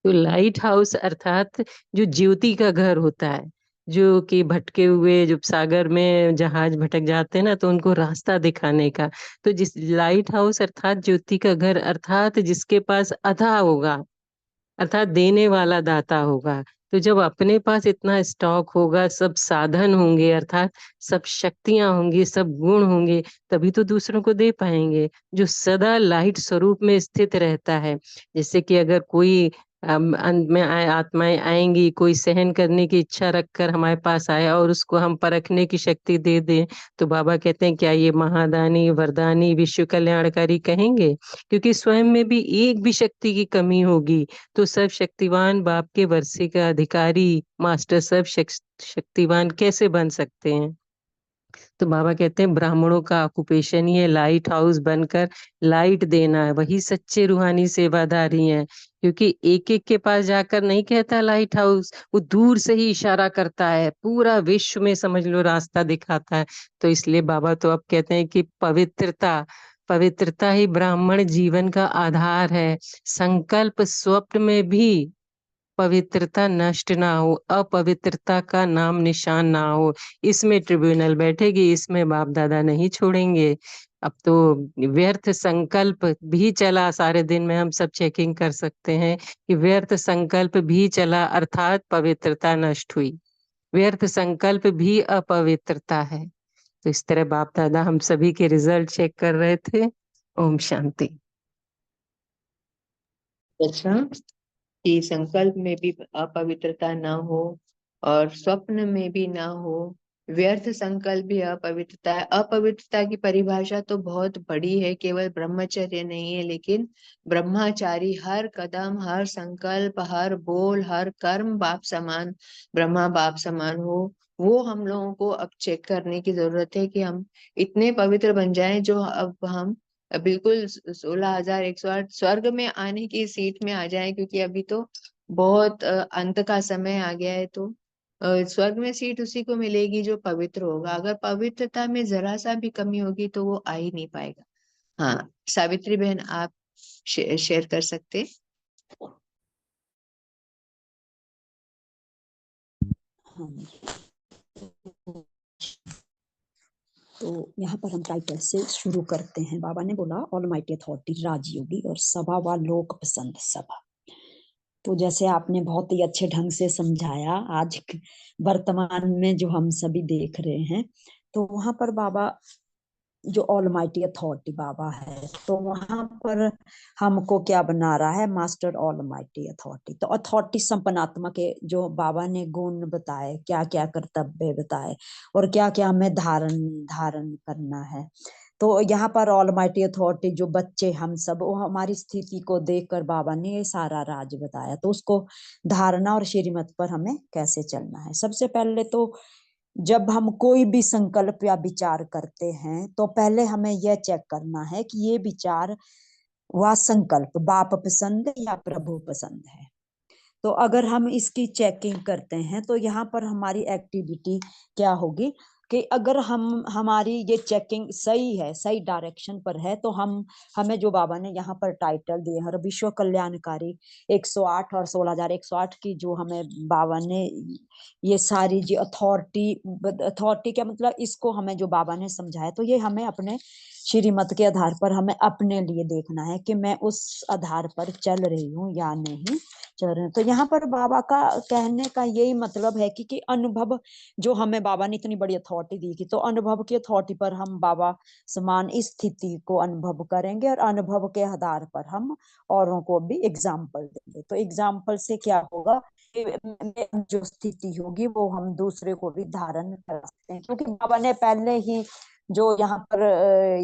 तो लाइट हाउस अर्थात जो ज्योति का घर होता है, जो कि भटके हुए जो सागर में जहाज भटक जाते हैं ना, तो उनको रास्ता दिखाने का। तो जिस लाइट हाउस अर्थात ज्योति का घर, अर्थात जिसके पास अथा होगा, अर्थात देने वाला दाता होगा। तो जब अपने पास इतना स्टॉक होगा, सब साधन होंगे, अर्थात सब शक्तियां होंगी, सब गुण होंगे, तभी तो दूसरों को दे पाएंगे। जो सदा लाइट स्वरूप में स्थित रहता है, जैसे कि अगर कोई अंत में आत्माएं आएंगी, कोई सहन करने की इच्छा रखकर हमारे पास आया और उसको हम परखने की शक्ति दे दें, तो बाबा कहते हैं क्या ये महादानी वरदानी विश्व कल्याणकारी कहेंगे? क्योंकि स्वयं में भी एक भी शक्ति की कमी होगी तो सर्व शक्तिवान बाप के वर्षे का अधिकारी मास्टर सर्व शक्तिवान कैसे बन सकते हैं? तो बाबा कहते हैं ब्राह्मणों का ऑक्यूपेशन ही है लाइट हाउस बनकर लाइट देना है, वही सच्चे रूहानी सेवादारी हैं। क्योंकि एक एक के पास जाकर नहीं कहता लाइट हाउस, वो दूर से ही इशारा करता है, पूरा विश्व में समझ लो रास्ता दिखाता है। तो इसलिए बाबा तो अब कहते हैं कि पवित्रता, पवित्रता ही ब्राह्मण जीवन का आधार है। संकल्प स्वप्न में भी पवित्रता नष्ट ना हो, अपवित्रता का नाम निशान ना हो, इसमें ट्रिब्यूनल बैठेगी, इसमें बाप दादा नहीं छोड़ेंगे। अब तो व्यर्थ संकल्प भी चला, सारे दिन में हम सब चेकिंग कर सकते हैं कि व्यर्थ संकल्प भी चला, अर्थात पवित्रता नष्ट हुई। व्यर्थ संकल्प भी अपवित्रता है। तो इस तरह बाप दादा हम सभी के रिजल्ट चेक कर रहे थे। ओम शांति। अच्छा, कि संकल्प में भी अपवित्रता ना हो और स्वप्न में भी ना हो। व्यर्थ संकल्प भी अपवित्रता है। अपवित्रता की परिभाषा तो बहुत बड़ी है, केवल ब्रह्मचर्य नहीं है, लेकिन ब्रह्मचारी हर कदम, हर संकल्प, हर बोल, हर कर्म बाप समान, ब्रह्मा बाप समान हो। वो हम लोगों को अब चेक करने की जरूरत है कि हम इतने पवित्र बन जाएं जो अब हम बिल्कुल 16,108 स्वर्ग में आने की सीट में आ जाए। क्योंकि अभी तो बहुत अंत का समय आ गया है। तो स्वर्ग में सीट उसी को मिलेगी जो पवित्र होगा। अगर पवित्रता में जरा सा भी कमी होगी तो वो आ ही नहीं पाएगा। हाँ, सावित्री बहन आप शेयर कर सकते। हाँ, तो यहाँ पर हम टाइटल से शुरू करते हैं। बाबा ने बोला ऑलमाइटी अथॉरिटी राजयोगी और सभा व लोक पसंद सभा। तो जैसे आपने बहुत ही अच्छे ढंग से समझाया, आज वर्तमान में जो हम सभी देख रहे हैं, तो वहां पर बाबा जो ऑलमाइटी अथॉरिटी बाबा है, तो वहां पर हमको क्या बना रहा है? Master almighty authority. तो अथॉरिटी संपन्न आत्मा के जो बाबा ने गुण बताए, क्या क्या कर्तव्य बताए और क्या क्या हमें धारण करना है। तो यहाँ पर ऑलमाइटी अथॉरिटी जो बच्चे हम सब, वो हमारी स्थिति को देखकर बाबा ने ये सारा राज बताया। तो उसको धारणा और श्रीमत पर हमें कैसे चलना है। सबसे पहले तो जब हम कोई भी संकल्प या विचार करते हैं तो पहले हमें यह चेक करना है कि ये विचार व संकल्प बाप पसंद या प्रभु पसंद है। तो अगर हम इसकी चेकिंग करते हैं तो यहाँ पर हमारी एक्टिविटी क्या होगी कि अगर हमारी ये चेकिंग सही है, सही डायरेक्शन पर है, तो हमें जो बाबा ने यहाँ पर टाइटल दिए हैं, विश्व कल्याणकारी 108 और 16,108 की जो हमें बाबा ने ये सारी जो अथॉरिटी क्या मतलब, इसको हमें जो बाबा ने समझाया, तो ये हमें अपने श्रीमत के आधार पर हमें अपने लिए देखना है कि मैं उस आधार पर चल रही हूँ या नहीं चल रही हूँ। तो यहाँ पर बाबा का कहने का यही मतलब है कि अनुभव जो हमें बाबा ने इतनी बड़ी अथॉरिटी दी थी, तो अनुभव की अथॉरिटी पर हम बाबा समान इस स्थिति को अनुभव करेंगे और अनुभव के आधार पर हम औरों को भी एग्जाम्पल देंगे। तो एग्जाम्पल से क्या होगा कि जो स्थिति होगी वो हम दूसरे को भी धारण कर सकते हैं, क्योंकि बाबा ने पहले ही जो यहाँ पर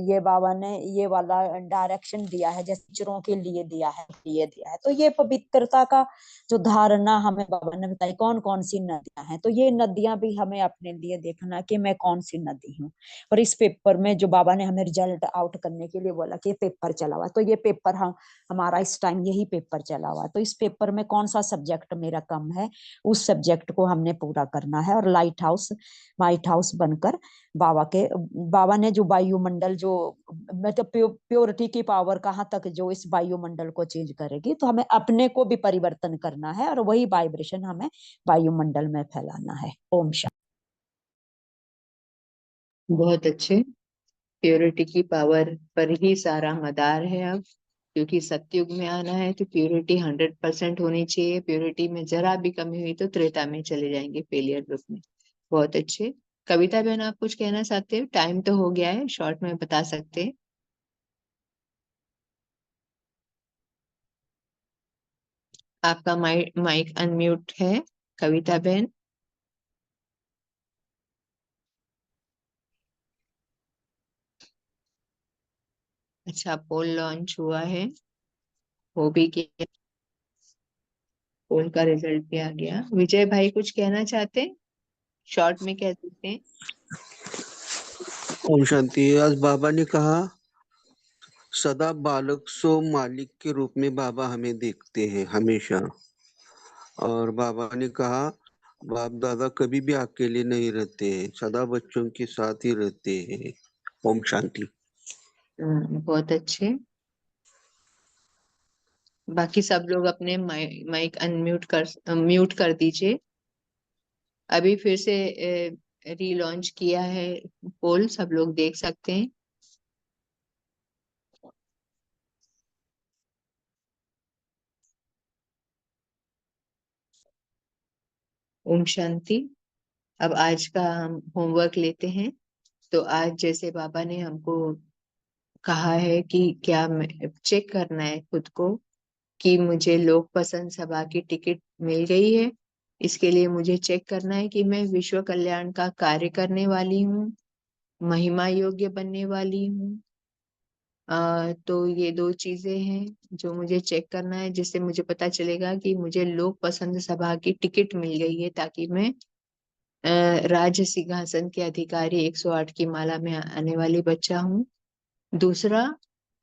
ये बाबा ने ये वाला डायरेक्शन दिया है, जैसे टीचरों के लिए दिया है, तो ये पवित्रता का जो धारणा हमें बाबा ने बताई कौन कौन सी नदियां हैं, तो ये नदियां भी हमें अपने लिए देखना कि मैं कौन सी नदी हूँ। और इस पेपर में जो बाबा ने हमें रिजल्ट आउट करने के लिए बोला कि पेपर चला हुआ, तो ये पेपर हमारा इस टाइम यही पेपर चला हुआ, तो इस पेपर में कौन सा सब्जेक्ट मेरा कम है, उस सब्जेक्ट को हमने पूरा करना है और लाइट हाउस बनकर बाबा ने जो वायुमंडल जो मतलब प्योरिटी की पावर कहाँ तक जो इस वायुमंडल को चेंज करेगी, तो हमें अपने को भी परिवर्तन करना है और वही वाइब्रेशन हमें वायुमंडल में फैलाना है। ओम शांति। बहुत अच्छे। प्योरिटी की पावर पर ही सारा मदार है अब, क्योंकि सतयुग में आना है तो प्योरिटी 100% होनी चाहिए। प्योरिटी में जरा भी कमी हुई तो त्रेता में चले जाएंगे, फेलियर ग्रुप में। बहुत अच्छे। कविता बहन, आप कुछ कहना चाहते हो? टाइम तो हो गया है, शॉर्ट में बता सकते हैं। आपका माइक अनम्यूट है, कविता बहन। अच्छा, पोल लॉन्च हुआ है, वो भी किया, पोल का रिजल्ट भी आ गया। विजय भाई कुछ कहना चाहते हैं? शॉर्ट में कह देते हैं। ओम शांति। आज बाबा ने कहा सदा बालक सो मालिक के रूप में बाबा हमें देखते हैं हमेशा। और बाबा ने कहा बाप दादा कभी भी अकेले नहीं रहते हैं, सदा बच्चों के साथ ही रहते हैं। ओम शांति। बहुत अच्छे। बाकी सब लोग अपने माइक म्यूट कर दीजिए। अभी फिर से रीलॉन्च किया है पोल, सब लोग देख सकते हैं। ओम शांति। अब आज का हम होमवर्क लेते हैं। तो आज जैसे बाबा ने हमको कहा है कि क्या चेक करना है खुद को कि मुझे लोक पसंद सभा की टिकट मिल गई है। इसके लिए मुझे चेक करना है कि मैं विश्व कल्याण का कार्य करने वाली हूँ, महिमा योग्य बनने वाली हूँ। तो ये दो चीजें हैं जो मुझे चेक करना है, जिससे मुझे पता चलेगा कि मुझे लोक पसंद सभा की टिकट मिल गई है, ताकि मैं राज्य सिंहासन के अधिकारी 108 की माला में आने वाली बच्चा हूँ। दूसरा,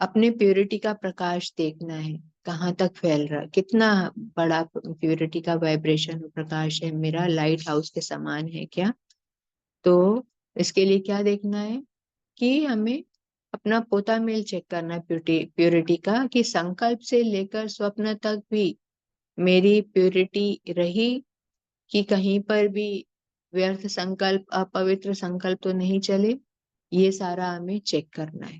अपने प्योरिटी का प्रकाश देखना है, कहाँ तक फैल रहा, कितना बड़ा प्योरिटी का वाइब्रेशन प्रकाश है मेरा, लाइट हाउस के समान है क्या। तो इसके लिए क्या देखना है कि हमें अपना पोता मेल चेक करना है प्योरिटी का, कि संकल्प से लेकर स्वप्न तक भी मेरी प्योरिटी रही, कि कहीं पर भी व्यर्थ संकल्प, अपवित्र संकल्प तो नहीं चले। ये सारा हमें चेक करना है।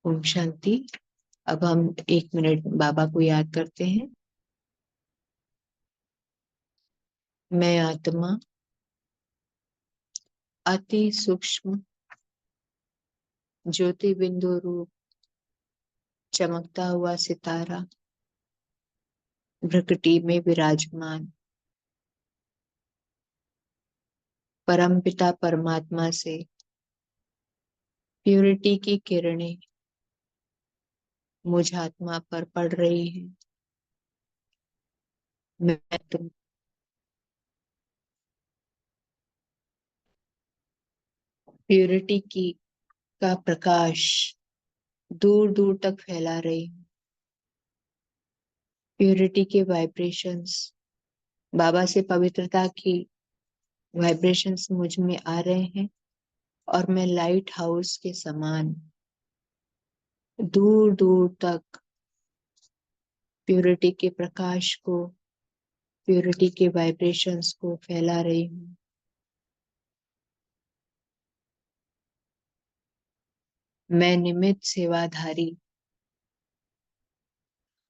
ओम शांति। अब हम 1 मिनट बाबा को याद करते हैं। मैं आत्मा अति सूक्ष्म ज्योति बिंदु रूप चमकता हुआ सितारा प्रकृति में विराजमान परमपिता परमात्मा से प्यूरिटी की किरणें मुझ आत्मा पर पड़ रही है। मैं तुम प्यूरिटी की का प्रकाश दूर दूर तक फैला रही हूँ। प्यूरिटी के वाइब्रेशंस, बाबा से पवित्रता की वाइब्रेशंस मुझ में आ रहे हैं और मैं लाइट हाउस के समान दूर दूर तक प्यूरिटी के प्रकाश को, प्यूरिटी के वाइब्रेशंस को फैला रही हूँ। मैं निमित्त सेवाधारी,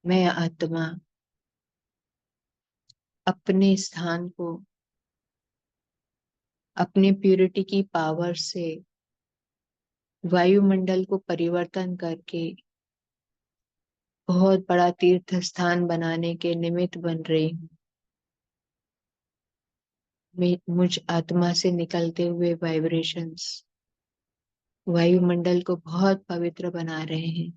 मैं आत्मा अपने स्थान को अपने प्यूरिटी की पावर से वायुमंडल को परिवर्तन करके बहुत बड़ा तीर्थ स्थान बनाने के निमित्त बन रही हूँ। मुझ आत्मा से निकलते हुए वाइब्रेशंस वायुमंडल को बहुत पवित्र बना रहे हैं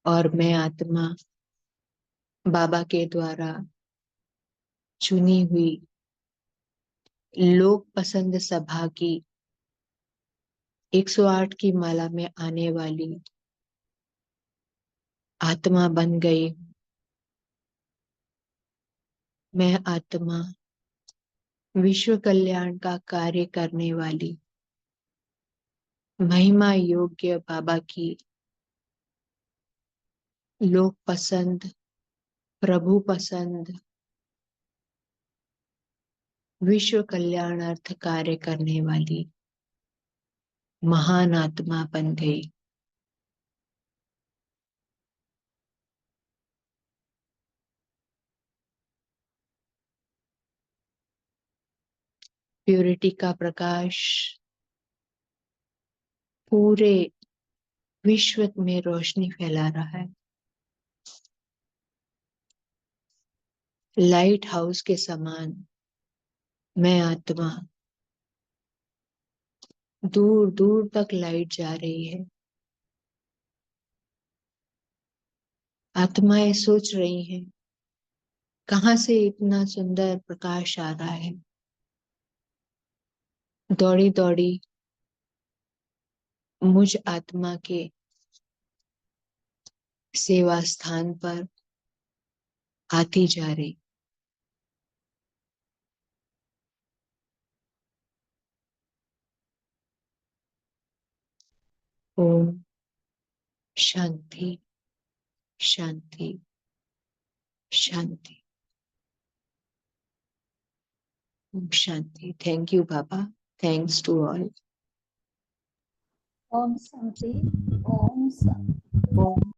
और मैं आत्मा बाबा के द्वारा चुनी हुई लोक पसंद सभा की 108 की माला में आने वाली आत्मा बन गई। मैं आत्मा विश्व कल्याण का कार्य करने वाली महिमा योग्य बाबा की लोक पसंद, प्रभु पसंद, विश्व कल्याणार्थ कार्य करने वाली महान आत्मा बन गई। प्यूरिटी का प्रकाश पूरे विश्व में रोशनी फैला रहा है। लाइट हाउस के समान मैं आत्मा दूर दूर तक लाइट जा रही है। आत्माएं सोच रही हैं, कहाँ से इतना सुंदर प्रकाश आ रहा है। दौड़ी दौड़ी मुझ आत्मा के सेवा स्थान पर आती जा रही। ओम शांति शांति शांति। ओम शांति। थैंक यू बाबा। Thanks to all. ओम शांति। ओम शांति।